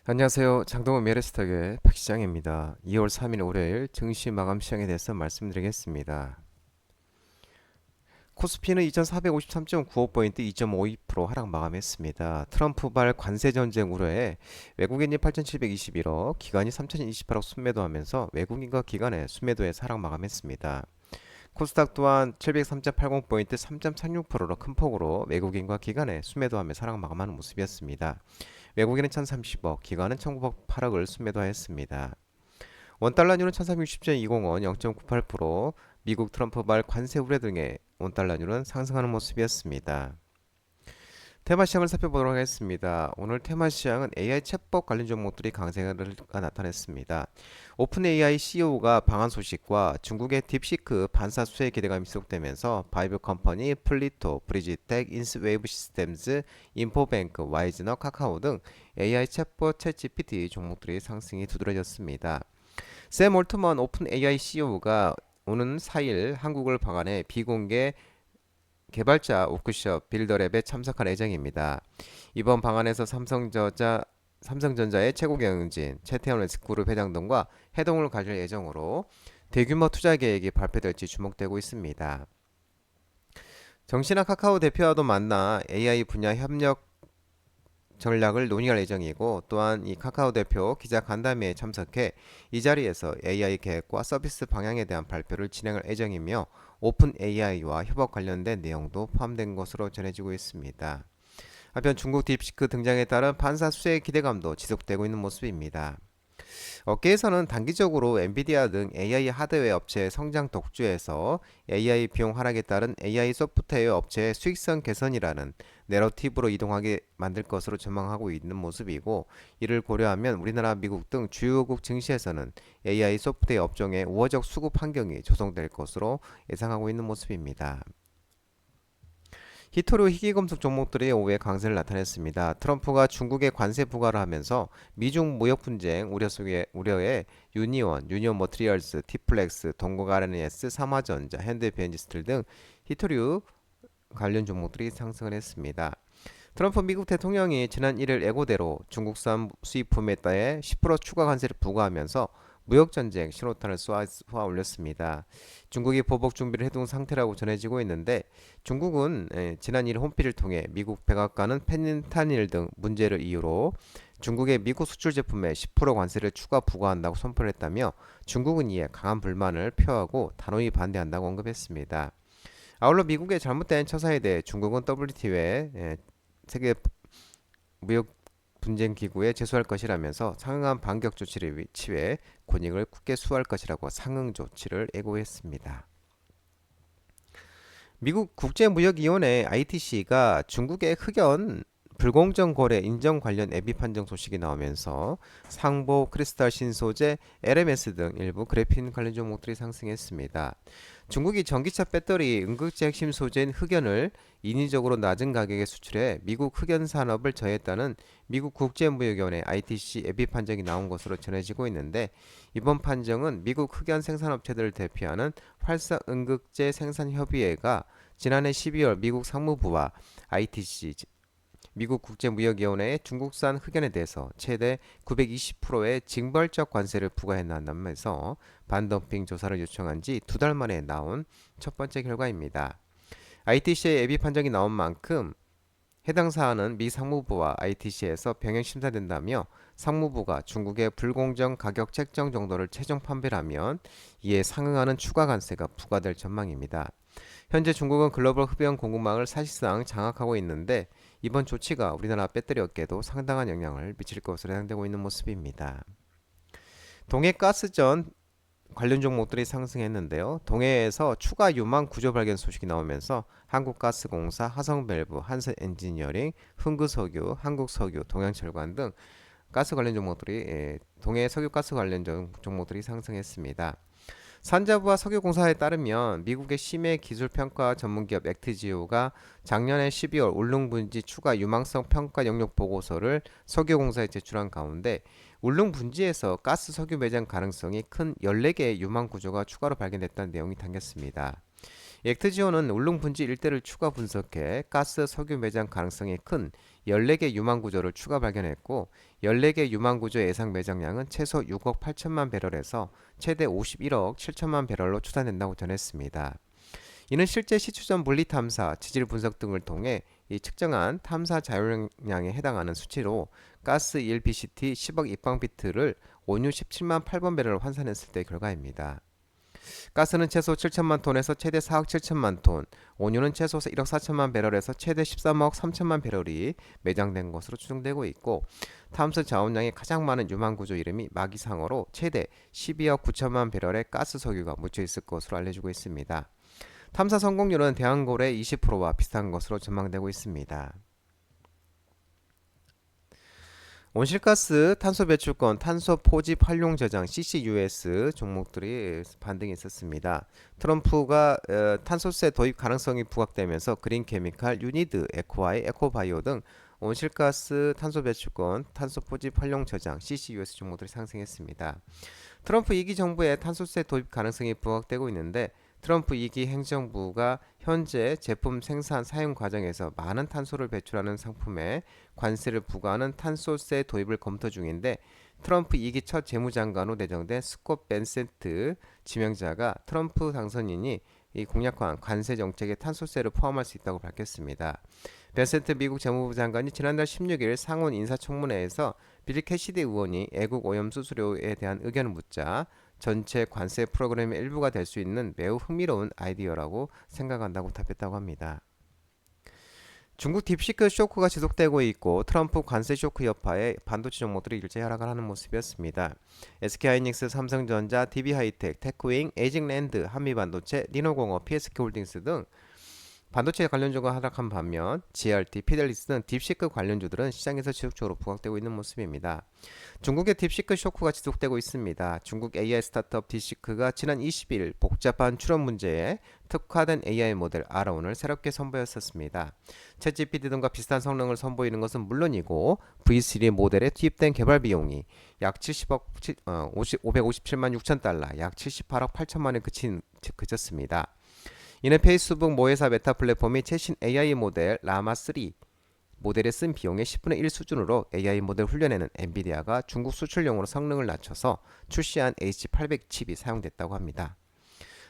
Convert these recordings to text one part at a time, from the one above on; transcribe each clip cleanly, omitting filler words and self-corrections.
안녕하세요. 장동원 메르스탁의 박시장입니다. 2월 3일 월요일 증시 마감 시장에 대해서 말씀드리겠습니다. 코스피는 2453.95포인트 2.52% 하락 마감했습니다. 트럼프발 관세 전쟁 우려에 외국인이 8721억, 기관이 3028억 순매도하면서 외국인과 기관의 순매도에 하락 마감했습니다. 코스닥 또한 703.80포인트 3.36%로 큰 폭으로 외국인과 기관의 순매도하면서 하락 마감하는 모습이었습니다. 외국인은 1030억, 기관은 1908억을 순매도하였습니다. 원달러율은 1360.20원 0.98%, 미국 트럼프발 관세 우려 등의 원달러율은 상승하는 모습이었습니다. 테마 시장을 살펴보도록 하겠습니다. 오늘 테마 시장은 AI 챗봇 관련 종목들이 강세가 나타냈습니다. 오픈 AI CEO가 방한 소식과 중국의 딥시크 반사 수혜 기대감이 지속되면서 바이브 컴퍼니, 플리토, 브리지텍, 인스웨이브 시스템즈, 인포뱅크, 와이즈너, 카카오 등 AI 챗봇 챗GPT 종목들이 상승이 두드러졌습니다. 샘 올트먼 오픈 AI CEO가 오는 4일 한국을 방한해 비공개 개발자 워크숍 빌더랩에 참석할 예정입니다. 이번 방안에서 삼성전자의 최고 경영진 최태원 웨스그룹 회장 등과 회동을 가질 예정으로 대규모 투자 계획이 발표될지 주목되고 있습니다. 정신아 카카오 대표와도 만나 AI 분야 협력 전략을 논의할 예정이고, 또한 이 카카오 대표 기자 간담회에 참석해 이 자리에서 AI 계획과 서비스 방향에 대한 발표를 진행할 예정이며, 오픈 AI와 협업 관련된 내용도 포함된 것으로 전해지고 있습니다. 한편 중국 딥시크 등장에 따른 반사 수혜 기대감도 지속되고 있는 모습입니다. 업계에서는 단기적으로 엔비디아 등 AI 하드웨어 업체의 성장 독주에서 AI 비용 하락에 따른 AI 소프트웨어 업체의 수익성 개선이라는 내러티브로 이동하게 만들 것으로 전망하고 있는 모습이고, 이를 고려하면 우리나라, 미국 등 주요국 증시에서는 AI 소프트웨어 업종의 우호적 수급 환경이 조성될 것으로 예상하고 있는 모습입니다. 히토류 희귀금속 종목들이 오후에 강세를 나타냈습니다. 트럼프가 중국에 관세 부과를 하면서 미중 무역 분쟁 우려에 유니온 머티리얼스, 티플렉스, 동국 RNS, 삼화전자, 현대비엔지스틸 등 히토류 관련 종목들이 상승을 했습니다. 트럼프 미국 대통령이 지난 1일 예고대로 중국산 수입품에 대해 10% 추가 관세를 부과하면서 무역전쟁 신호탄을 쏘아 올렸습니다. 중국이 보복 준비를 해둔 상태라고 전해지고 있는데, 중국은 지난 1일 홈피를 통해 미국 백악관은 펜탄일 등 문제를 이유로 중국의 미국 수출 제품에 10% 관세를 추가 부과한다고 선포를 했다며, 중국은 이에 강한 불만을 표하고 단호히 반대한다고 언급했습니다. 아울러 미국의 잘못된 처사에 대해 중국은 WTO에 세계 무역 분쟁 기구에 제소할 것이라면서 상응한 반격 조치를 취해 권익을 굳게 수호할 것이라고 상응 조치를 예고했습니다. 미국 국제무역위원회 ITC가 중국의 흑연 불공정 거래 인정 관련 애비 판정 소식이 나오면서 상보, 크리스탈 신소재, LMS 등 일부 그래핀 관련 종목들이 상승했습니다. 중국이 전기차 배터리 응급제 핵심 소재인 흑연을 인위적으로 낮은 가격에 수출해 미국 흑연 산업을 저해했다는 미국 국제무역위원회 ITC 애비 판정이 나온 것으로 전해지고 있는데, 이번 판정은 미국 흑연 생산업체들을 대표하는 활성 응급제 생산협의회가 지난해 12월 미국 상무부와 ITC 미국 국제무역위원회에 중국산 흑연에 대해서 최대 920%의 징벌적 관세를 부과했다면서 반덤핑 조사를 요청한 지 두 달 만에 나온 첫 번째 결과입니다. ITC의 예비 판정이 나온 만큼 해당 사안은 미 상무부와 ITC에서 병행 심사된다며, 상무부가 중국의 불공정 가격 책정 정도를 최종 판별하면 이에 상응하는 추가 관세가 부과될 전망입니다. 현재 중국은 글로벌 흡연 공급망을 사실상 장악하고 있는데, 이번 조치가 우리나라 배터리 업계에도 상당한 영향을 미칠 것으로 예상되고 있는 모습입니다. 동해가스전 관련 종목들이 상승했는데요. 동해에서 추가 유망 구조 발견 소식이 나오면서 한국가스공사, 화성밸브, 한국엔지니어링, 흥구석유, 한국석유, 동양철관 등 가스 관련 종목들이 동해 석유가스 관련 종목들이 상승했습니다. 산자부와 석유공사에 따르면 미국의 심해 기술평가 전문기업 액트지오가 작년에 12월 울릉분지 추가 유망성 평가 영역 보고서를 석유공사에 제출한 가운데, 울릉분지에서 가스 석유 매장 가능성이 큰 14개의 유망 구조가 추가로 발견됐다는 내용이 담겼습니다. 액트지오는 울릉분지 일대를 추가 분석해 가스 석유 매장 가능성이 큰 14개 유망 구조를 추가 발견했고 14개 유망 구조 예상 매장량은 최소 6억 8천만 배럴에서 최대 51억 7천만 배럴로 추산된다고 전했습니다. 이는 실제 시추전 분리 탐사, 지질 분석 등을 통해 이 측정한 탐사 자율량에 해당하는 수치로 가스 1BCT 10억 입방비트를 온유 17만 8번 배럴을 환산했을 때 결과입니다. 가스는 최소 7천만 톤에서 최대 4억 7천만 톤, 온유는 최소 1억 4천만 배럴에서 최대 13억 3천만 배럴이 매장된 것으로 추정되고 있고 탐사 자원량이 가장 많은 유망구조 이름이 마기상어로 최대 12억 9천만 배럴의 가스 석유가 묻혀 있을 것으로 알려지고 있습니다. 탐사 성공률은 대한골의 20%와 비슷한 것으로 전망되고 있습니다. 온실가스, 탄소 배출권, 탄소 포집 활용 저장 CCUS 종목들이 반등이 있었습니다. 트럼프가 탄소세 도입 가능성이 부각되면서 그린 케미칼, 유니드, 에코아이, 에코바이오 등 온실가스, 탄소 배출권, 탄소 포집 활용 저장 CCUS 종목들이 상승했습니다. 트럼프 2기 정부의 탄소세 도입 가능성이 부각되고 있는데 트럼프 2기 행정부가 현재 제품 생산 사용 과정에서 많은 탄소를 배출하는 상품에 관세를 부과하는 탄소세 도입을 검토 중인데 트럼프 2기 첫 재무장관으로 내정된 스콧 벤센트 지명자가 트럼프 당선인이 이 공약한 관세 정책에 탄소세를 포함할 수 있다고 밝혔습니다. 벤센트 미국 재무부 장관이 지난달 16일 상원 인사청문회에서 빌 캐시디 의원이 애국 오염 수수료에 대한 의견을 묻자 전체 관세 프로그램의 일부가 될 수 있는 매우 흥미로운 아이디어라고 생각한다고 답했다고 합니다. 중국 딥시크 쇼크가 지속되고 있고 트럼프 관세 쇼크 여파에 반도체 종목들이 일제히 하락을 하는 모습이었습니다. SK하이닉스, 삼성전자, DB하이텍, 테크윙, 에이징랜드, 한미반도체, 니노공업, PSK홀딩스 등 반도체 관련주가 하락한 반면 GRT, 피델리스 등 딥시크 관련주들은 시장에서 지속적으로 부각되고 있는 모습입니다. 중국의 딥시크 쇼크가 지속되고 있습니다. 중국 AI 스타트업 딥시크가 지난 20일 복잡한 추론 문제에 특화된 AI 모델 R1을 새롭게 선보였었습니다. 챗GPT 등과 비슷한 성능을 선보이는 것은 물론이고 V3 모델에 투입된 개발 비용이 약 557만 6천 달러, 약 78억 8천만에 그쳤습니다. 이는 페이스북 모회사 메타 플랫폼이 최신 AI 모델 라마3 모델에 쓴 비용의 10분의 1 수준으로 AI 모델 훈련에는 엔비디아가 중국 수출용으로 성능을 낮춰서 출시한 H800 칩이 사용됐다고 합니다.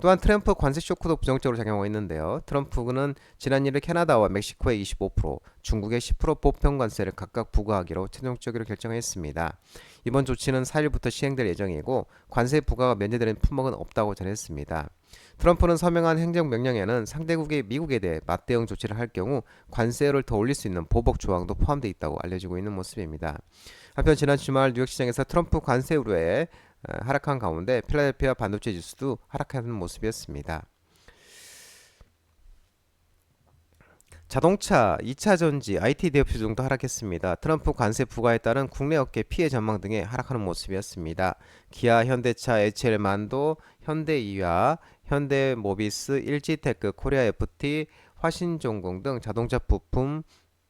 또한 트럼프 관세 쇼크도 부정적으로 작용하고 있는데요. 트럼프는 지난 1일 캐나다와 멕시코의 25%, 중국의 10% 보편 관세를 각각 부과하기로 최종적으로 결정했습니다. 이번 조치는 4일부터 시행될 예정이고 관세 부과가 면제되는 품목은 없다고 전했습니다. 트럼프는 서명한 행정명령에는 상대국이 미국에 대해 맞대응 조치를 할 경우 관세를 더 올릴 수 있는 보복 조항도 포함되어 있다고 알려지고 있는 모습입니다. 한편 지난 주말 뉴욕 시장에서 트럼프 관세 우려에 하락한 가운데 필라델피아 반도체 지수도 하락하는 모습이었습니다. 자동차, 2차 전지, IT 대표주 등도 하락했습니다. 트럼프 관세 부과에 따른 국내 업계 피해 전망 등에 하락하는 모습이었습니다. 기아, 현대차, HL만도, 현대이화, 현대모비스, 일지테크, 코리아 FT, 화신종공 등 자동차 부품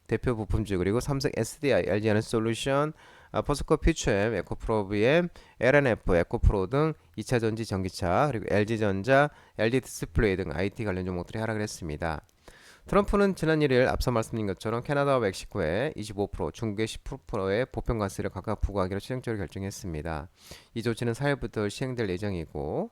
대표 부품주 그리고 삼성 SDI, LG에너지솔루션, 포스코 퓨처엠, 에코프로비엠, LNF, 에코프로 등 2차 전지 전기차 그리고 LG전자, LG디스플레이 등 IT 관련 종목들이 하락을 했습니다. 트럼프는 지난 1일 앞서 말씀드린 것처럼 캐나다와 멕시코에 25%, 중국의 10%의 보편 관세를 각각 부과하기로 최종적으로 결정했습니다. 이 조치는 4일부터 시행될 예정이고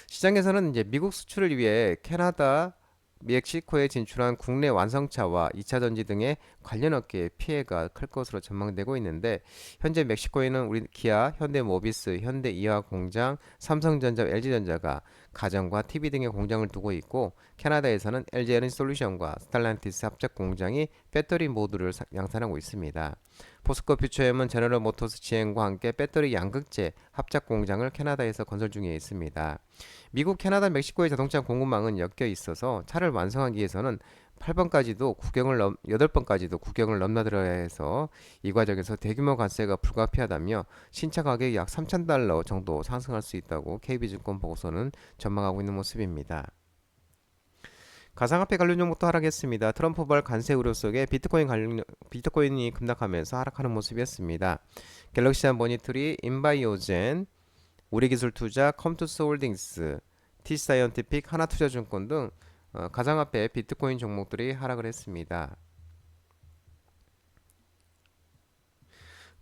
시장에서는 이제 미국 수출을 위해 캐나다, 멕시코에 진출한 국내 완성차와 2차 전지 등의 관련 업계의 피해가 클 것으로 전망되고 있는데 현재 멕시코에는 우리 기아, 현대모비스, 현대이화 공장, 삼성전자, LG전자가 가전과 TV 등의 공장을 두고 있고 캐나다에서는 LG에너지솔루션과 스텔란티스 합작 공장이 배터리 모듈을 양산하고 있습니다. 포스코 퓨처엠은 제너럴 모터스 GM과 함께 배터리 양극재 합작 공장을 캐나다에서 건설 중에 있습니다. 미국, 캐나다, 멕시코의 자동차 공급망은 엮여 있어서 차를 완성하기 위해서는 8번까지도 국경을 넘나들어야 해서 이 과정에서 대규모 관세가 불가피하다며 신차 가격이 약 3,000달러 정도 상승할 수 있다고 KB증권 보고서는 전망하고 있는 모습입니다. 가상화폐 관련 종목도 하락했습니다. 트럼프발 관세 우려 속에 비트코인이 급락하면서 하락하는 모습이었습니다. 갤럭시안 모니터리, 인바이오젠, 우리기술투자, 컴투스 홀딩스, T사이언티픽, 하나투자증권 등 가상화폐 비트코인 종목들이 하락을 했습니다.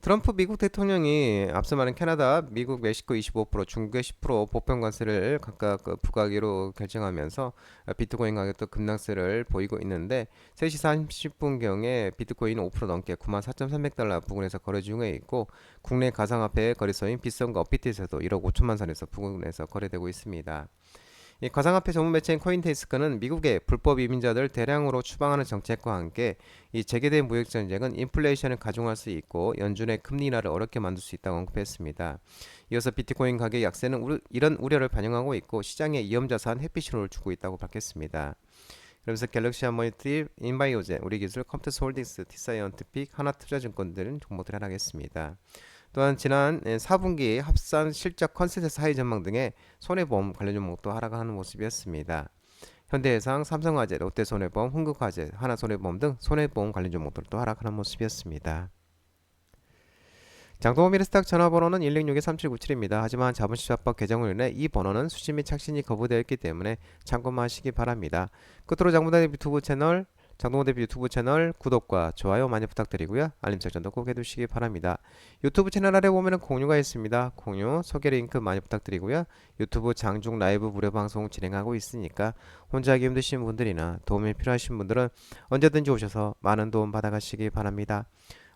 트럼프 미국 대통령이 앞서 말한 캐나다, 미국, 멕시코 25%, 중국의 10% 보편 관세를 각각 부과하기로 결정하면서 비트코인 가격도 급락세를 보이고 있는데 3시 30분경에 비트코인 5% 넘게 94,300달러 부근에서 거래 중에 있고 국내 가상화폐 거래소인 빗썸과 업비트에서도 1억 5천만 선에서 부근에서 거래되고 있습니다. 이 가상화폐 전문 매체인 코인데스크는 미국의 불법 이민자들 대량으로 추방하는 정책과 함께 이 재개된 무역 전쟁은 인플레이션을 가중할 수 있고 연준의 금리 인하를 어렵게 만들 수 있다고 언급했습니다. 이어서 비트코인 가격 약세는 이런 우려를 반영하고 있고 시장에 위험자산 회피 신호를 주고 있다고 밝혔습니다. 그러면서 갤럭시 하모니티, 인바이오젠, 우리기술, 컴퓨터스 홀딩스, 티사이언티픽, 하나투자증권 등 종목들이 하락했습니다. 또한 지난 4분기 합산 실적 컨센서스 하이 전망 등의 손해보험 관련 종목도 하락하는 모습이었습니다. 현대해상, 삼성화재, 롯데손해보험, 흥국화재, 하나손해보험 등 손해보험 관련 종목들도 하락하는 모습이었습니다. 장동호 미래스탁 전화번호는 106-3797입니다. 하지만 자본시장법 개정으로 인해 이 번호는 수신 및 착신이 거부되어 있기 때문에 참고만 하시기 바랍니다. 끝으로 장동호 유튜브 채널 장동호 대표 유튜브 채널 구독과 좋아요 많이 부탁드리고요. 알림 설정도 꼭 해두시기 바랍니다. 유튜브 채널 아래 보면 공유가 있습니다. 공유, 소개 링크 많이 부탁드리고요. 유튜브 장중 라이브 무료 방송 진행하고 있으니까 혼자 하기 힘드신 분들이나 도움이 필요하신 분들은 언제든지 오셔서 많은 도움 받아가시기 바랍니다.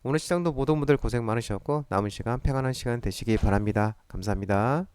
오늘 시장도 모든 분들 고생 많으셨고 남은 시간 평안한 시간 되시기 바랍니다. 감사합니다.